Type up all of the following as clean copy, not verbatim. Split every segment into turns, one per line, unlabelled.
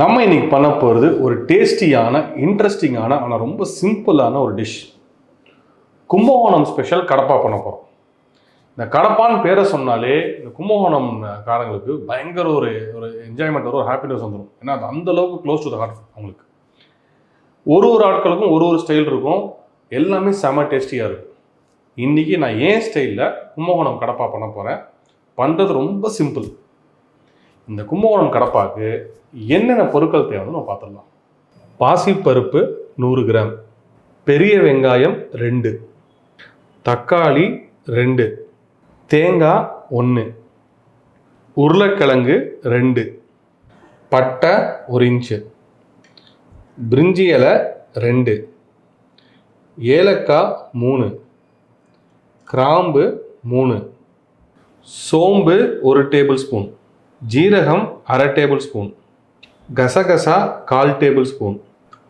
நம்ம இன்னைக்கு பண்ண போகிறது ஒரு டேஸ்டியான இன்ட்ரெஸ்டிங்கான ஆனால் ரொம்ப சிம்பிளான ஒரு டிஷ். கும்பகோணம் ஸ்பெஷல் கடப்பா பண்ண போகிறோம். இந்த கடப்பான்னு பேரை சொன்னாலே இந்த கும்பகோணம் காரங்களுக்கு பயங்கர ஒரு ஒரு என்ஜாய்மெண்ட் வரும், ஒரு ஹாப்பினஸ் வந்துடும். ஏன்னா அது அந்தளவுக்கு க்ளோஸ் டு த ஹார்ட் அவங்களுக்கு. ஒரு ஆட்களுக்கும் ஒரு ஸ்டைல் இருக்கும், எல்லாமே செம டேஸ்டியாக இருக்கும். இன்றைக்கி நான் ஏன் ஸ்டைலில் கும்பகோணம் கடப்பா பண்ண போகிறேன். பண்ணுறது ரொம்ப சிம்பிள். இந்த கும்பகோணம் கடப்பாக்கு என்னென்ன பொருட்கள் தேவைன்னு நம்ம பார்த்துடலாம். பாசிப்பருப்பு 100 கிராம், பெரிய வெங்காயம் 2, தக்காளி 2, தேங்காய் 1, உருளைக்கிழங்கு 2, பட்டை 1 இன்ச்சு, பிரிஞ்சி இலை 2, ஏலக்காய் 3, கிராம்பு 3, சோம்பு 1 டேபிள் ஸ்பூன், ஜீரகம் 1/2 டேபிள் ஸ்பூன், கசகசா 1/4 டேபிள் ஸ்பூன்,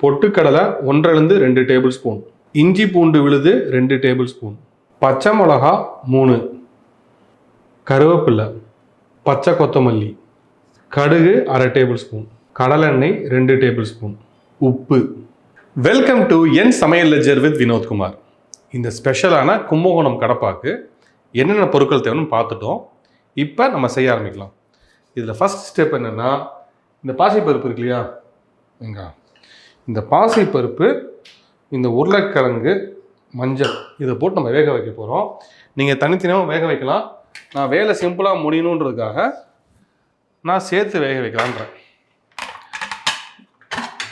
பொட்டுக்கடலை 1.5 டேபிள் ஸ்பூன், இஞ்சி பூண்டு விழுது 2 டேபிள் ஸ்பூன், பச்சை மிளகா 3, கருவேப்பிலை, பச்சை கொத்தமல்லி, கடுகு 1/2 டேபிள் ஸ்பூன், கடலெண்ணெய் 2 டேபிள் ஸ்பூன், உப்பு. வெல்கம் டு என் சமையல் லெஜர் வித் வினோத்குமார். இந்த ஸ்பெஷலான கும்பகோணம் கடப்பாக்கு என்னென்ன பொருட்கள் தேவைன்னு பார்த்துட்டோம். இப்போ நம்ம செய்ய ஆரம்பிக்கலாம். இதில் ஃபஸ்ட் ஸ்டெப் என்னென்னா, இந்த பாசிப்பருப்பு இருக்கு இல்லையா, இந்த பாசிப்பருப்பு, இந்த உருளைக்கிழங்கு, மஞ்சள் இதை போட்டு நம்ம வேக வைக்க போகிறோம். நீங்கள் தனித்தனியாக வேக வைக்கலாம். நான் வேலை சிம்பிளாக முடியணுன்றதுக்காக நான் சேர்த்து வேக வைக்கலான்றேன்.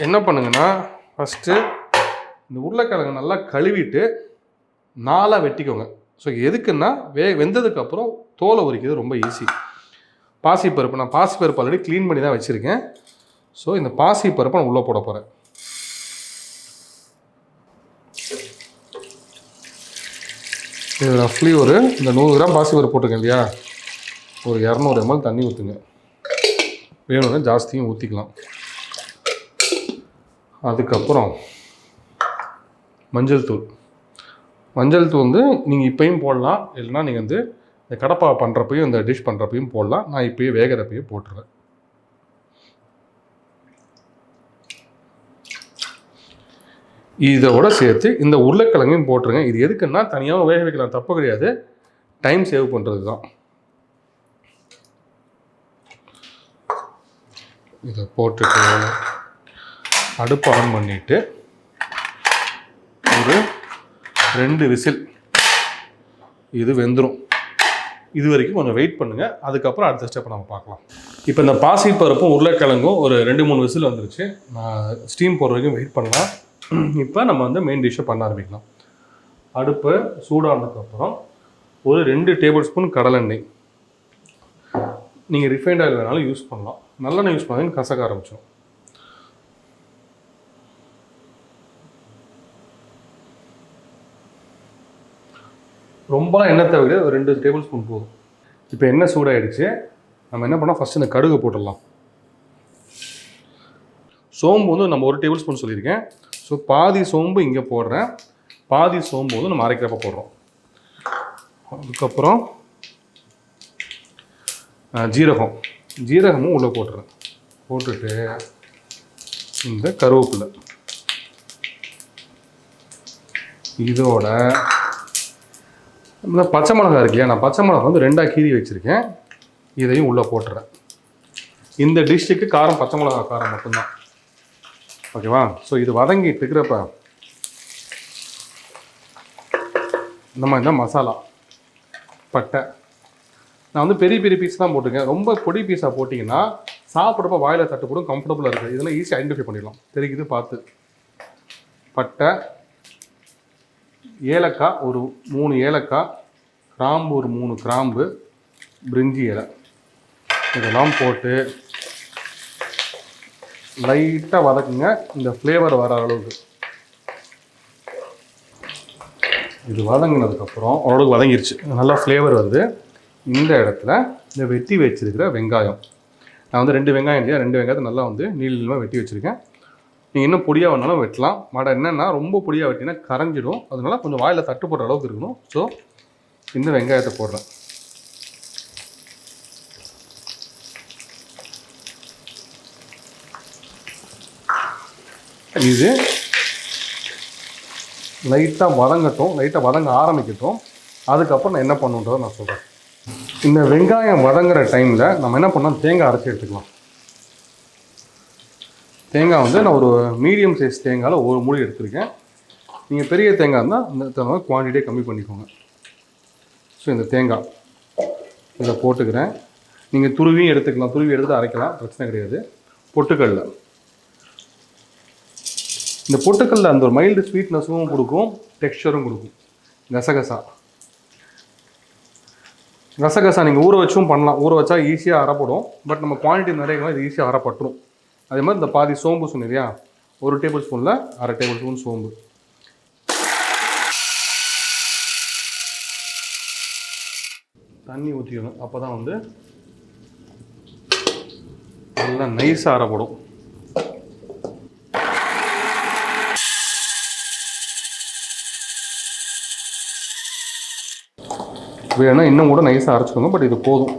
என்ன பண்ணுங்கன்னா, ஃபஸ்ட்டு இந்த உருளைக்கிழங்கு நல்லா கழுவிட்டு 4 வெட்டிக்கோங்க. ஸோ எதுக்குன்னா வெந்ததுக்கப்புறம் தோலை உரிக்கிறது ரொம்ப ஈஸி. பாசிப்பருப்பு நான் பாசிப்பருப்பு ஆல்ரெடி க்ளீன் பண்ணி தான் வச்சுருக்கேன். ஸோ இந்த பாசிப்பருப்பை நான் உள்ளே போட போகிறேன். இது ரஃப்லி இந்த 100 கிராம் பாசிப்பருப்பு போட்டிருக்கேன் இல்லையா, ஒரு 200 ml தண்ணி ஊற்றுங்க. வேணும்னா ஜாஸ்தியும் ஊற்றிக்கலாம். அதுக்கப்புறம் மஞ்சள் தூள் நீங்கள் இப்போயும் போடலாம், இல்லைனா நீங்கள் இந்த கடப்பா பண்ணுறப்பையும் இந்த டிஷ் பண்ணுறப்பையும் போடலாம். நான் இப்போயே வேகிறப்பையும் போட்டுருவேன். இதோட சேர்த்து இந்த உருளைக்கிழங்கையும் போட்டுருங்க. இது எதுக்குன்னா தனியாக வேக வைக்கலாம், தப்பு கிடையாது, டைம் சேவ் பண்ணுறது தான். இதை போட்டுட்டு அடுப்பு ஆன் பண்ணிவிட்டு ஒரு 2 விசில் இது வெந்துடும். இது வரைக்கும் கொஞ்சம் வெயிட் பண்ணுங்கள். அதுக்கப்புறம் அடுத்த ஸ்டெப்பை நம்ம பார்க்கலாம். இப்போ இந்த பாசிப்பருப்பும் உருளைக்கிழங்கும் ஒரு 2-3 விசில் வந்துருச்சு. நான் ஸ்டீம் போடுற வரைக்கும் வெயிட் பண்ணலாம். இப்போ நம்ம மெயின் டிஷ்ஷை பண்ண ஆரம்பிக்கலாம். அடுப்பு சூடானதுக்கப்புறம் ஒரு 2 டேபிள் ஸ்பூன் கடலெண்ணெய். நீங்கள் ரிஃபைண்ட் ஆயில் வேணாலும் யூஸ் பண்ணலாம். நல்லெண்ணெய் யூஸ் பண்ணாலும் கசக்க ஆரம்பிச்சிடும். ரொம்பலாம் எண்ணெய் தேவையில்லை, ஒரு 2 டேபிள் ஸ்பூன் போதும். இப்போ எண்ணெய் சூடாகிடுச்சு. நம்ம என்ன பண்ணால் ஃபஸ்ட்டு இந்த கடுகு போட்டுடலாம். சோம்பு நம்ம 1 டேபிள் ஸ்பூன் சொல்லியிருக்கேன். ஸோ பாதி சோம்பு இங்கே போடுறேன், பாதி சோம்பு நம்ம அரைக்கிறப்ப போடுறோம். அதுக்கப்புறம் ஜீரகமும் உள்ளே போட்டுறேன். போட்டுட்டு இந்த கருவேப்பிலை, இதோட இந்த பச்சை மிளகா இருக்கு இல்லையா, நான் பச்சை மிளகா 2ஆக கீறி வச்சுருக்கேன். இதையும் உள்ளே போட்டுறேன். இந்த டிஷ்ஷுக்கு காரம் பச்சை மிளகா காரம் மட்டும்தான், ஓகேவா? ஸோ இது வதங்கிட்டு இருக்கிறப்ப நம்ம இந்த மசாலா, பட்டை நான் பெரிய பெரிய பீஸ் தான் போட்டிருக்கேன். ரொம்ப பொடி பீஸாக போட்டிங்கன்னா சாப்பிட்றப்ப வாயில் தட்டுப்படும், கம்ஃபர்டபுளாக இருக்குது. இதெல்லாம் ஈஸியாக ஐடென்டிஃபை பண்ணிடலாம், தெரியுது பார்த்து. பட்டை, ஏலக்காய் ஒரு 3 ஏலக்காய், கிராம்பு ஒரு 3 கிராம்பு, பிரிஞ்சி இலை, இதெல்லாம் போட்டு லைட்டாக வதக்குங்க, இந்த ஃப்ளேவர் வர அளவுக்கு. இது வதங்கினதுக்கப்புறம் ஓரளவுக்கு வதங்கிருச்சு, நல்லா ஃப்ளேவர் வருது. இந்த இடத்துல இந்த வெட்டி வச்சுருக்கிற வெங்காயம், நான் 2 வெங்காயம் இல்லையா, 2 வெங்காயத்தை நல்லா நீளமாக வெட்டி வச்சுருக்கேன். நீங்கள் இன்னும் பொடியாக வேணாலும் வெட்டலாம். என்னென்னா ரொம்ப பொடியாக வெட்டினா கரைஞ்சிடும், அதனால கொஞ்சம் வாயில் தட்டு போடுற அளவுக்கு இருக்கணும். ஸோ இந்த வெங்காயத்தை போடுறேன். இது லைட்டாக வதங்க ஆரம்பிக்கட்டும். அதுக்கப்புறம் நான் என்ன பண்ணுன்றதை நான் சொல்கிறேன். இந்த வெங்காயம் வதங்குற டைமில் நம்ம என்ன பண்ணோம், தேங்காய் அரைச்சி எடுத்துக்கலாம். தேங்காய் வந்து நான் ஒரு மீடியம் சைஸ் தேங்காயில் ஒரு மூடி எடுத்துருக்கேன். நீங்கள் பெரிய தேங்காய் இருந்தால் இந்த குவான்டிட்டியை கம்மி பண்ணிக்கோங்க. ஸோ இந்த தேங்காய் இதை போட்டுக்கிறேன். நீங்கள் துருவியும் எடுத்துக்கலாம், துருவி எடுத்து அரைக்கலாம், பிரச்சனை கிடையாது. பொட்டுக்கடல, இந்த பொட்டுக்கடல அந்த ஒரு மைல்டு ஸ்வீட்னஸும் கொடுக்கும், டெக்ஸ்சரும் கொடுக்கும். கசகசா நீங்கள் ஊற வச்சும் பண்ணலாம். ஊற வச்சா ஈஸியாக அரைப்படும். பட் நம்ம குவான்டிட்டி நிறைய இது ஈஸியாக அரைப்பட்டுரும். அதே மாதிரி இந்த பாதி சோம்பு சொன்னியா, 1 டேபிள் ஸ்பூனில் 1/2 டேபிள் ஸ்பூன் சோம்பு. தண்ணி ஊற்றிக்கணும். அப்போ தான் வந்து நல்லா நைஸாக அரைப்படும். வேணால் இன்னும் கூட நைஸாக அரைச்சிக்கோங்க. பட் இது போதும்.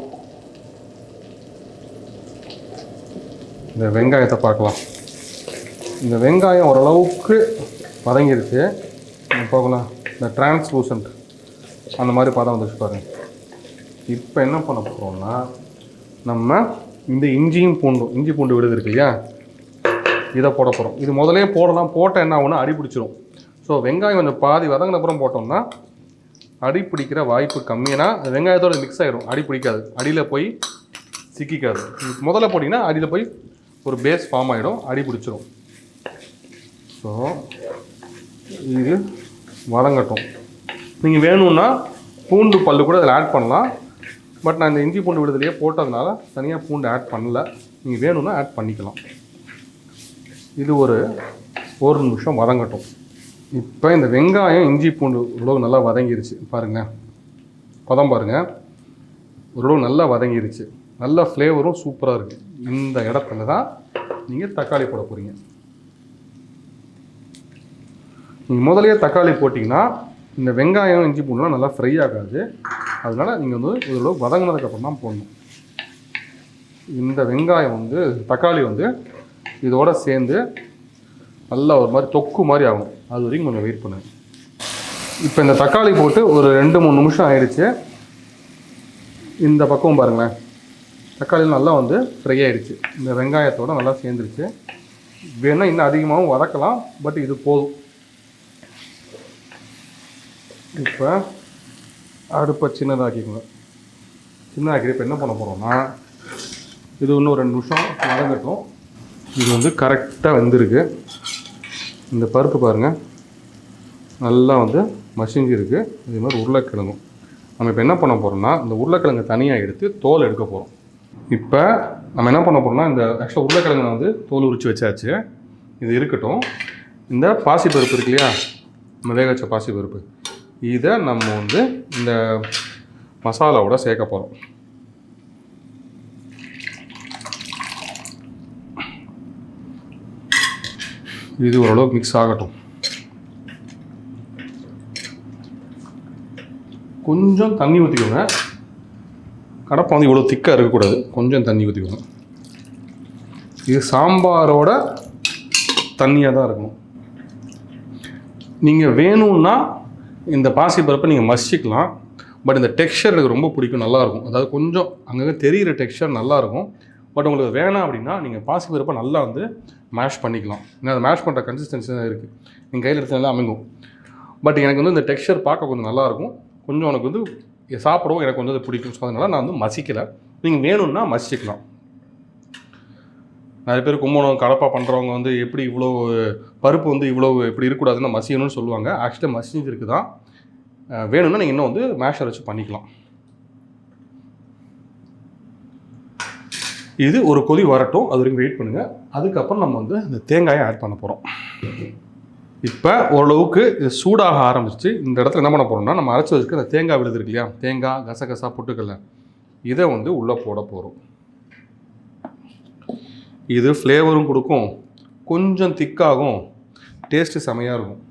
இந்த வெங்காயத்தை பார்க்கலாம். இந்த வெங்காயம் ஓரளவுக்கு வதங்கிருச்சு. பார்க்கலாம், இந்த டிரான்ஸ்லூசன்ட் அந்த மாதிரி பதம் வந்துச்சு பாருங்கள். இப்போ என்ன பண்ண போகிறோம்னா, நம்ம இந்த இஞ்சி பூண்டு விழுது இருக்கு இல்லையா, இதை போட போகிறோம். இது முதலே போடலாம், போட்டால் என்ன ஆகும்னா அடி பிடிச்சிரும். ஸோ வெங்காயம் கொஞ்சம் பாதி வதங்கின அப்புறம் போட்டோம்னா அடி பிடிக்கிற வாய்ப்பு கம்மினா வெங்காயத்தோடு மிக்ஸ் ஆகிடும். அடி பிடிக்காது, அடியில் போய் சிக்கிக்காது. முதல்ல போட்டிங்கன்னா அடியில் போய் ஒரு பேஸ் ஃபார்ம் ஆகிடும், அடி பிடிச்சிரும். ஸோ இது வதங்கட்டும். நீங்கள் வேணும்னா பூண்டு பல்லு கூட அதில் ஆட் பண்ணலாம். பட் நான் இந்த இஞ்சி பூண்டு விடுதலையே போட்டதுனால தனியாக பூண்டு ஆட் பண்ணல. நீங்கள் வேணும்னா ஆட் பண்ணிக்கலாம். இது ஒரு நிமிஷம் வதங்கட்டும். இப்போ இந்த வெங்காயம் இஞ்சி பூண்டு ஓரளவு நல்லா வதங்கிருச்சு பாருங்கள். பதம் பாருங்கள், ஓரளவு நல்லா வதங்கிருச்சு. நல்ல ஃப்ளேவரும் சூப்பராக இருக்குது. இந்த இடத்துல தான் நீங்கள் தக்காளி போட போகிறீங்க. நீங்கள் முதலையே தக்காளி போட்டிங்கன்னா இந்த வெங்காயம் இஞ்சி பூண்டுலாம் நல்லா ஃப்ரை ஆகாது. அதனால் நீங்கள் வந்து ஓரளவு வதங்கினதுக்கப்புறம் தான் போடணும். இந்த வெங்காயம் வந்து தக்காளி வந்து இதோடு சேர்ந்து நல்லா ஒரு மாதிரி தொக்கு மாதிரி ஆகும். அது வரைக்கும் கொஞ்சம் வெயிட் பண்ணுங்கள். இப்போ இந்த தக்காளி போட்டு ஒரு 2-3 நிமிஷம் ஆயிடுச்சு. இந்த பக்கம் பாருங்களேன், தக்காளி நல்லா வந்து ஃப்ரை ஆகிடுச்சு. இந்த வெங்காயத்தோடு நல்லா சேர்ந்துருச்சு. வேணால் இன்னும் அதிகமாகவும் வதக்கலாம், பட் இது போதும். இப்போ அடுப்பை சின்னதாக்கிக்கோங்க. சின்னதாக்கி இப்போ என்ன பண்ண போகிறோம்னா, இது இன்னும் 2 நிமிஷம் வதங்கட்டும். இது வந்து கரெக்டாக வெந்திருக்கு. இந்த பருப்பு பாருங்கள் நல்லா வந்து மசிஞ்சிருக்கு. இதே மாதிரி உருளைக்கிழங்கும் நம்ம இப்போ என்ன பண்ண போகிறோம்னா, இந்த உருளைக்கிழங்கு தனியாக எடுத்து தோல் எடுக்க போகிறோம். இப்போ நம்ம என்ன பண்ண போகிறோம்னா, இந்த ஆக்சுவலாக உருளைக்கிழங்கு வந்து தோல் உரித்து வச்சாச்சு. இது இருக்கட்டும். இந்த பாசிப்பருப்பு இருக்கு இல்லையா, நம்ம வேக வச்ச பாசிப்பருப்பு, இதை நம்ம வந்து இந்த மசாலாவோட சேர்க்க போகிறோம். இது ஓரளவுக்கு மிக்ஸ் ஆகட்டும். கொஞ்சம் தண்ணி ஊற்றிக்கோங்க. கடப்பை வந்து இவ்வளோ திக்காக இருக்கக்கூடாது, கொஞ்சம் தண்ணி ஊற்றிக்கோங்க. இது சாம்பாரோட தண்ணியாக தான் இருக்கணும். நீங்கள் வேணும்னா இந்த பாசிப்பருப்பை நீங்கள் மசிக்கலாம். பட் இந்த டெக்ஸ்சர் எனக்கு ரொம்ப பிடிக்கும், நல்லாயிருக்கும். அதாவது கொஞ்சம் அங்கங்கே தெரிகிற டெக்ஸ்சர் நல்லாயிருக்கும். பட் உங்களுக்கு வேணாம் அப்படின்னா நீங்கள் பாசிப்பருப்பை நல்லா வந்து மேஷ் பண்ணிக்கலாம். ஏன்னா அதை மேஷ் பண்ணுற கன்சிஸ்டன்சி தான் இருக்குது. நீங்கள் கையில் எடுத்து நல்லா அமைங்கும். பட் எனக்கு வந்து இந்த டெக்ஸ்சர் பார்க்க கொஞ்சம் நல்லாயிருக்கும். கொஞ்சம் எனக்கு வந்து சாப்பிடவும் எனக்கு வந்து அது பிடிக்கும். ஸோ அதனால் நான் வந்து மசிக்கலை. நீங்கள் வேணும்னா மசிக்கலாம். நிறைய பேர் கும்பகோணம் கடப்பா பண்ணுறவங்க வந்து எப்படி இவ்வளோ பருப்பு வந்து இவ்வளோ எப்படி இருக்கக்கூடாதுன்னு மசியணும்னு சொல்லுவாங்க. ஆக்சுவலாக மசிஞ்சிருக்கு தான். வேணும்னா நீங்கள் இன்னும் வந்து மேஷர் வச்சு பண்ணிக்கலாம். இது ஒரு கொதி வரட்டும், அது வரைக்கும் வெயிட் பண்ணுங்கள். அதுக்கப்புறம் நம்ம வந்து இந்த தேங்காயை ஆட் பண்ண போகிறோம். இப்போ ஓரளவுக்கு இது சூடாக ஆரம்பிச்சு இந்த இடத்துல என்ன பண்ண போகிறோம்னா, நம்ம அரைச்சி வச்சுக்க அந்த தேங்காய் விழுது இருக்கு இல்லையா, தேங்காய் கசகசா பொட்டுக்கல்ல, இதை வந்து உள்ளே போட போகிறோம். இது ஃப்ளேவரும் கொடுக்கும், கொஞ்சம் திக்காகும், டேஸ்ட்டு செமையாக இருக்கும்.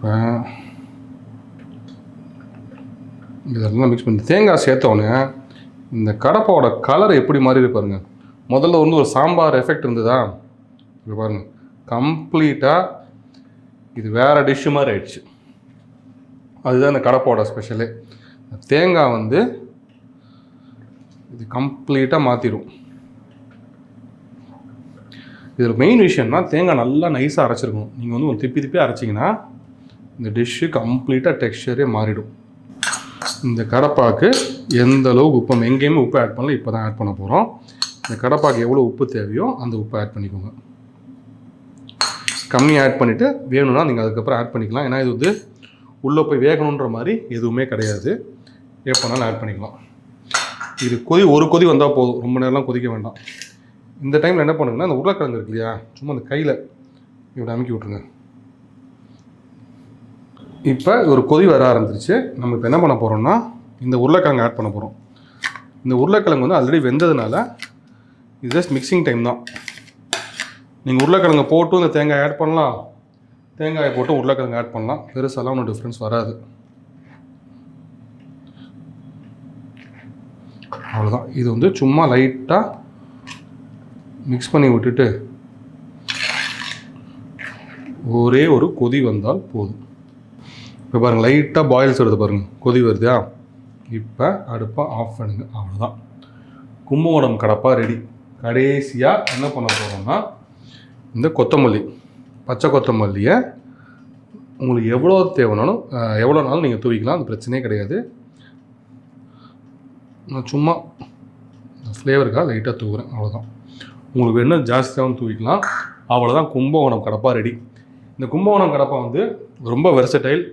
இப்போ இதெல்லாம் மிக்ஸ் பண்ணி தேங்காய் சேர்த்தோன்னே இந்த கடப்பாவோட கலர் எப்படி மாறி பாருங்க. முதல்ல வந்து ஒரு சாம்பார் எஃபெக்ட் இருந்ததா, இப்போ பாருங்கள் கம்ப்ளீட்டாக இது வேறு டிஷ்ஷு மாதிரி ஆயிடுச்சு. அதுதான் இந்த கடப்பாவோட ஸ்பெஷலே. தேங்காய் வந்து இது கம்ப்ளீட்டாக மாற்றிடும். இதில் மெயின் விஷயம்னா தேங்காய் நல்லா நைஸாக அரைச்சிருக்கணும். நீங்கள் வந்து ஒரு திப்பி அரைச்சிங்கன்னா இந்த டிஷ்ஷு கம்ப்ளீட்டாக டெக்ஸ்சரே மாறிடும். இந்த கடப்பாக்கு எந்த அளவுக்கு உப்பு, எங்கேயுமே உப்பு ஆட் பண்ணல, இப்போ தான் ஆட் பண்ண போகிறோம். இந்த கடப்பாக்கு எவ்வளோ உப்பு தேவையோ அந்த உப்பை ஆட் பண்ணிக்கோங்க. கம்மி ஆட் பண்ணிவிட்டு வேணும்னா நீங்கள் அதுக்கப்புறம் ஆட் பண்ணிக்கலாம். ஏன்னா இது வந்து உள்ளே போய் வேகணுன்ற மாதிரி எதுவுமே கிடையாது, எப்போனாலும் ஆட் பண்ணிக்கலாம். இது ஒரு கொதி வந்தால் போதும், ரொம்ப நேரம்லாம் கொதிக்க வேண்டாம். இந்த டைமில் என்ன பண்ணுங்கன்னா, அந்த உருளைக்கிழங்கு இருக்கு இல்லையா, சும்மா அந்த கையில் இப்படி அமுக்கி விட்ருங்க. இப்போ ஒரு கொதி வர ஆரம்பிச்சிருச்சு. நம்ம இப்போ என்ன பண்ண போகிறோம்னா இந்த உருளைக்கிழங்கு ஆட் பண்ண போகிறோம். இந்த உருளைக்கிழங்கு வந்து ஆல்ரெடி வெந்ததுனால இது ஜஸ்ட் மிக்சிங் டைம் தான். நீங்கள் உருளைக்கிழங்கு போட்டு இந்த தேங்காய் ஆட் பண்ணலாம், தேங்காயை போட்டு உருளைக்கிழங்கு ஆட் பண்ணலாம், பெருசாலாம் ஒன்றும் டிஃப்ரென்ஸ் வராது. அவ்வளோதான். இது வந்து சும்மா லைட்டாக மிக்ஸ் பண்ணி விட்டுட்டு ஒரே ஒரு கொதி வந்தால் போதும். இப்போ பாருங்கள் லைட்டாக பாயில்ஸ் வருது பாருங்கள், கொதி வருதா. இப்போ அடுப்பை ஆஃப் பண்ணுங்க. அவ்வளோதான், கும்பகோணம் கடப்பா ரெடி. கடைசியாக என்ன பண்ண போகிறோம்னா இந்த கொத்தமல்லி, பச்சை கொத்தமல்லியை உங்களுக்கு எவ்வளோ தேவைனாலும் எவ்வளோ நாளும் நீங்கள் தூவிக்கலாம், அது பிரச்சனையே கிடையாது. நான் சும்மா ஃப்ளேவருக்காக லைட்டாக தூவுறேன், அவ்வளோதான். உங்களுக்கு வேணும் ஜாஸ்தியாகவும் தூவிக்கலாம். அவ்வளோதான், கும்பகோணம் கடப்பா ரெடி. இந்த கும்பகோணம் கடப்பா வந்து ரொம்ப வெர்சடைல்,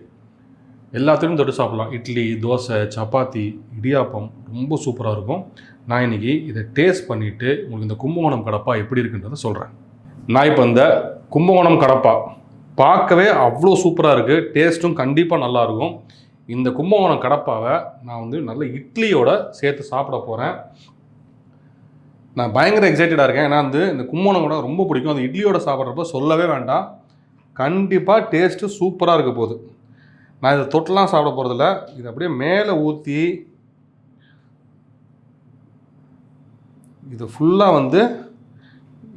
எல்லாத்துலேயும் தொட்டு சாப்பிட்லாம். இட்லி, தோசை, சப்பாத்தி, இடியாப்பம் ரொம்ப சூப்பராக இருக்கும். நான் இன்றைக்கி இதை டேஸ்ட் பண்ணிவிட்டு உங்களுக்கு இந்த கும்பகோணம் கடப்பா எப்படி இருக்குன்றதை சொல்கிறேன். நான் இப்போ இந்த கும்பகோணம் கடப்பா பார்க்கவே அவ்வளோ சூப்பராக இருக்குது, டேஸ்ட்டும் கண்டிப்பாக நல்லாயிருக்கும். இந்த கும்பகோணம் கடப்பாவை நான் வந்து நல்ல இட்லியோட சேர்த்து சாப்பிட போகிறேன். நான் பயங்கர எக்ஸைட்டடாக இருக்கேன். ஏன்னா வந்து இந்த கும்பகோணம் கூட ரொம்ப பிடிக்கும். அந்த இட்லியோட சாப்பிட்றப்ப சொல்லவே வேண்டாம், கண்டிப்பாக டேஸ்ட்டு சூப்பராக இருக்க போகுது. நான் இதை தொட்டெலாம் சாப்பிட போகிறதில்ல, இது அப்படியே மேலே ஊற்றி இதை ஃபுல்லாக வந்து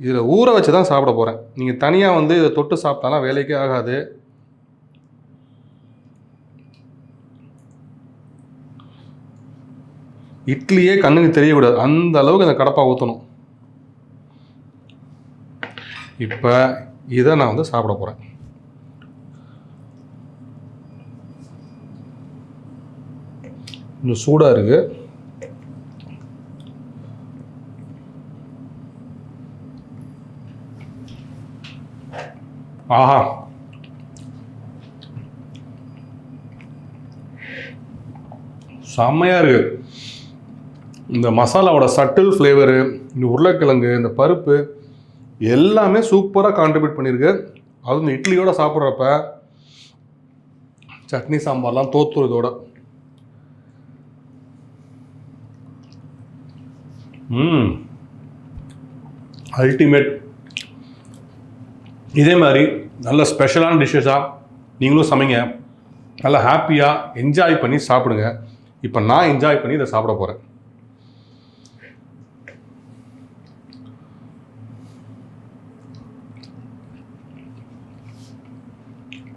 இதில் ஊற வச்சு தான் சாப்பிட போகிறேன். நீங்கள் தனியாக வந்து இதை தொட்டு சாப்பிட்டாலாம் வேலைக்கே ஆகாது. இட்லியே கண்ணுக்கு தெரியக்கூடாது, அந்த அளவுக்கு இந்த கடப்பா ஊற்றணும். இப்போ இதை நான் வந்து சாப்பிட போகிறேன். இன்னும் சூடாக இருக்குது. ஆஹா, செம்மையாக இருக்குது. இந்த மசாலாவோட சட்டில் ஃப்ளேவரு, இந்த உருளைக்கிழங்கு, இந்த பருப்பு எல்லாமே சூப்பராக கான்ட்ரிபியூட் பண்ணியிருக்கு. அது இந்த இட்லியோட சாப்பிட்றப்ப சட்னி சாம்பார்லாம் தோத்துறதோட அல்டிமேட். இதே மாதிரி நல்ல ஸ்பெஷலான டிஷ்ஷஸாக நீங்களும் சமைங்க, நல்லா ஹாப்பியாக என்ஜாய் பண்ணி சாப்பிடுங்க. இப்போ நான் என்ஜாய் பண்ணி இதை சாப்பிட போகிறேன்.